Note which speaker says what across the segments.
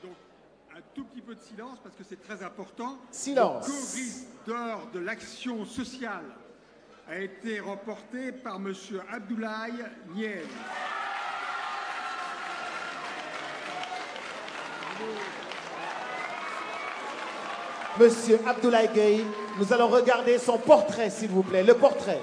Speaker 1: Donc, un tout petit peu de silence parce que c'est très important.
Speaker 2: Silence.
Speaker 1: Le corridor de l'action sociale a été remporté par M. Abdoulaye Niel.
Speaker 2: Monsieur Abdoulaye Gueye, nous allons regarder son portrait, s'il vous plaît, le portrait.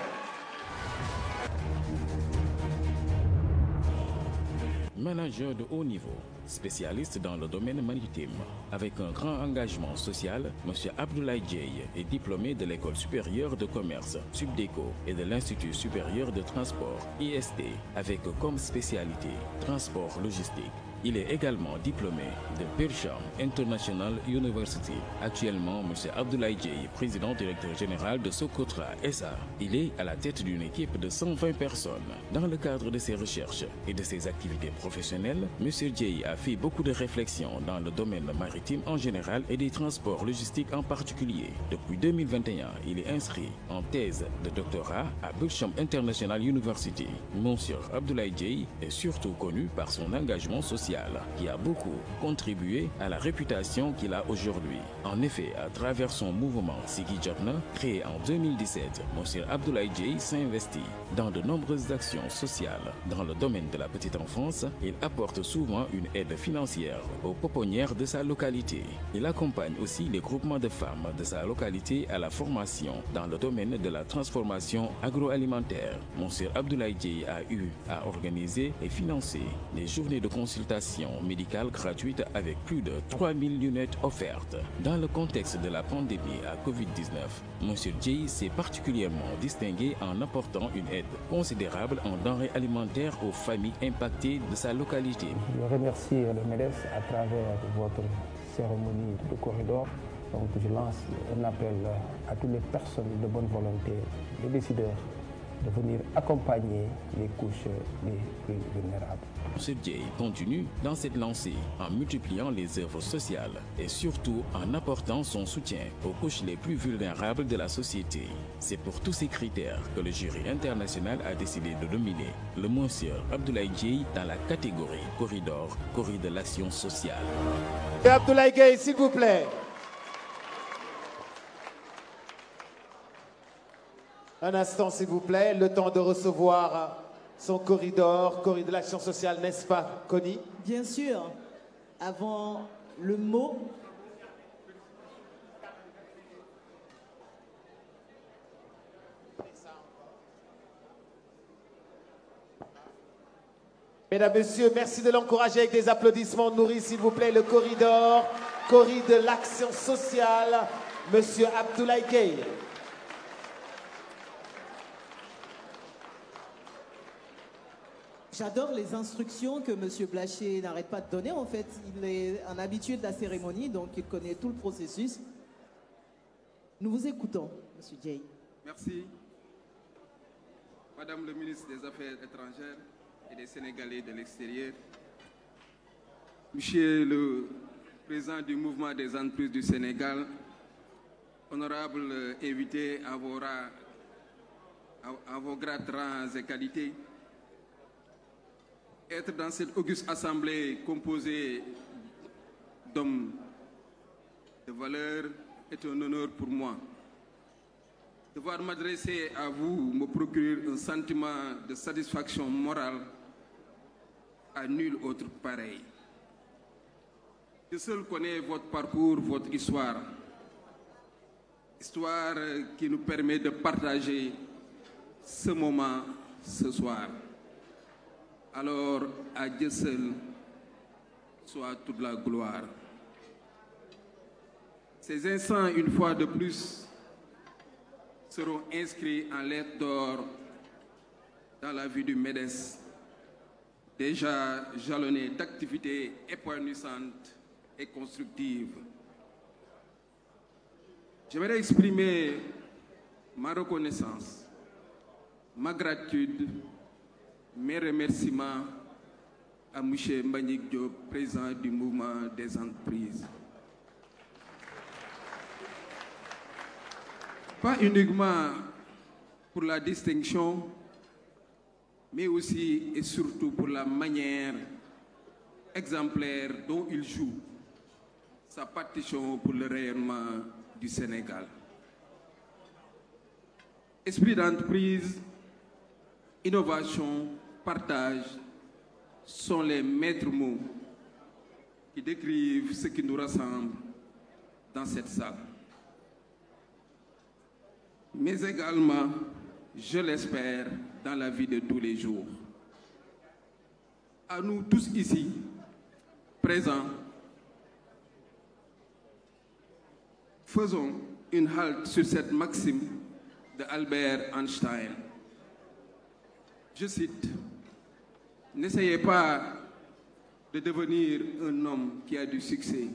Speaker 3: Manager de haut niveau, spécialiste dans le domaine maritime, avec un grand engagement social, M. Abdoulaye Gueye est diplômé de l'École supérieure de commerce, Subdeco, et de l'Institut supérieur de transport, IST, avec comme spécialité transport logistique. Il est également diplômé de Bircham International University. Actuellement, M. Abdoulaye Gueye, président directeur général de Socotra SA. Il est à la tête d'une équipe de 120 personnes. Dans le cadre de ses recherches et de ses activités professionnelles, M. Gueye a fait beaucoup de réflexions dans le domaine maritime en général et des transports logistiques en particulier. Depuis 2021, il est inscrit en thèse de doctorat à Bircham International University. M. Abdoulaye Gueye est surtout connu par son engagement social qui a beaucoup contribué à la réputation qu'il a aujourd'hui. En effet, à travers son mouvement Siggi Jotna, créé en 2017, M. Abdoulaye Gueye s'investit dans de nombreuses actions sociales. Dans le domaine de la petite enfance, il apporte souvent une aide financière aux pouponnières de sa localité. Il accompagne aussi les groupements de femmes de sa localité à la formation dans le domaine de la transformation agroalimentaire. M. Abdoulaye Gueye a eu à organiser et financer des journées de consultation médicale gratuite avec plus de 3000 lunettes offertes. Dans le contexte de la pandémie à Covid-19, M. Gueye s'est particulièrement distingué en apportant une aide considérable en denrées alimentaires aux familles impactées de sa localité.
Speaker 4: Je remercie le MEDES à travers votre cérémonie de corridor. Donc je lance un appel à toutes les personnes de bonne volonté, les décideurs, de venir accompagner les couches les plus vulnérables.
Speaker 3: M. Gueye continue dans cette lancée en multipliant les œuvres sociales et surtout en apportant son soutien aux couches les plus vulnérables de la société. C'est pour tous ces critères que le jury international a décidé de nominer le monsieur Abdoulaye Gueye dans la catégorie Corridor, de l'action sociale.
Speaker 2: Et Abdoulaye Gueye, s'il vous plaît. Un instant, s'il vous plaît, le temps de recevoir son corridor de l'action sociale, n'est-ce pas, Connie?
Speaker 5: Bien sûr. Avant le mot,
Speaker 2: Mesdames, Messieurs, merci de l'encourager avec des applaudissements nourris, s'il vous plaît, le corridor de l'action sociale, Monsieur Abdoulaye Gueye.
Speaker 5: j'adore les instructions que M. Blachier n'arrête pas de donner. En fait, il est un habitué de la cérémonie, donc il connaît tout le processus. Nous vous écoutons, M. Gueye.
Speaker 6: Merci. Madame le ministre des Affaires étrangères et des Sénégalais de l'extérieur, Monsieur le président du mouvement des entreprises du Sénégal, honorables invités à vos grades, rangs et qualités, être dans cette auguste assemblée composée d'hommes de valeur est un honneur pour moi. Devoir m'adresser à vous me procure un sentiment de satisfaction morale à nul autre pareil. Je seul connais votre parcours, votre histoire. Histoire qui nous permet de partager ce moment ce soir. Alors, à Dieu seul soit toute la gloire. Ces instants, une fois de plus, seront inscrits en lettres d'or dans la vie du MEDES, déjà jalonné d'activités épanouissantes et constructives. J'aimerais exprimer ma reconnaissance, ma gratitude, mes remerciements à M. Mbagnick Diop, président du mouvement des entreprises. Pas uniquement pour la distinction, mais aussi et surtout pour la manière exemplaire dont il joue sa partition pour le rayonnement du Sénégal. Esprit d'entreprise, innovation, partage sont les maîtres mots qui décrivent ce qui nous rassemble dans cette salle. Mais également, je l'espère, dans la vie de tous les jours. À nous tous ici, présents, faisons une halte sur cette maxime de Albert Einstein. Je cite, « N'essayez pas de devenir un homme qui a du succès.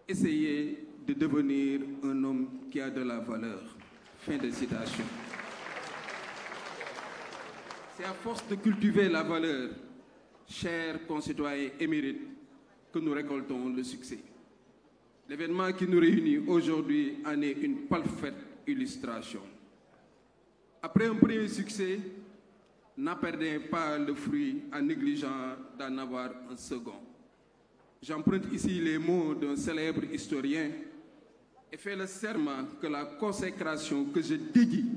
Speaker 6: Essayez de devenir un homme qui a de la valeur. » Fin de citation. C'est à force de cultiver la valeur, chers concitoyens émérites, que nous récoltons le succès. L'événement qui nous réunit aujourd'hui en est une parfaite illustration. Après un premier succès, n'en perdez pas le fruit en négligeant d'en avoir un second. J'emprunte ici les mots d'un célèbre historien et fais le serment que la consécration que je dédie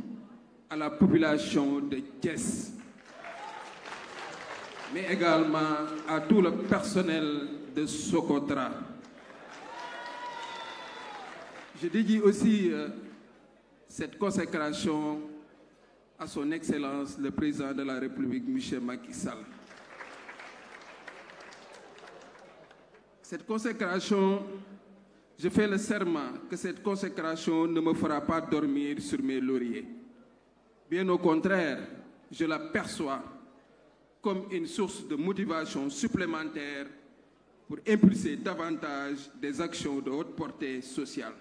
Speaker 6: à la population de Thiès, mais également à tout le personnel de Socotra. Je dédie aussi cette consécration à son Excellence le Président de la République, M. Macky Sall. Cette consécration, je fais le serment que cette consécration ne me fera pas dormir sur mes lauriers. Bien au contraire, je la perçois comme une source de motivation supplémentaire pour impulser davantage des actions de haute portée sociale.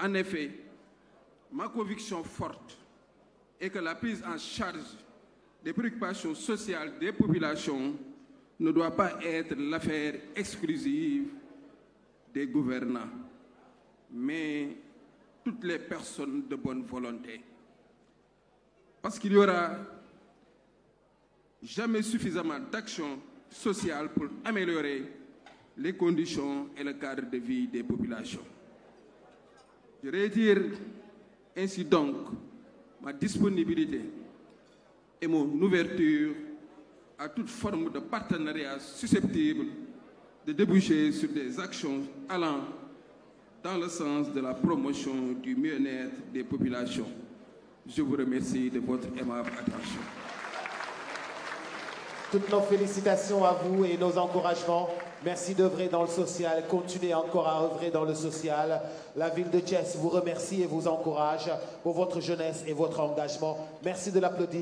Speaker 6: En effet, ma conviction forte est que la prise en charge des préoccupations sociales des populations ne doit pas être l'affaire exclusive des gouvernants, mais toutes les personnes de bonne volonté. Parce qu'il n'y aura jamais suffisamment d'actions sociales pour améliorer les conditions et le cadre de vie des populations. Je réitère ainsi donc ma disponibilité et mon ouverture à toute forme de partenariat susceptible de déboucher sur des actions allant dans le sens de la promotion du mieux-être des populations. Je vous remercie de votre aimable attention.
Speaker 2: Toutes nos félicitations à vous et nos encouragements. Merci d'œuvrer dans le social. Continuez encore à œuvrer dans le social. La ville de Thiès vous remercie et vous encourage pour votre jeunesse et votre engagement. Merci de l'applaudir.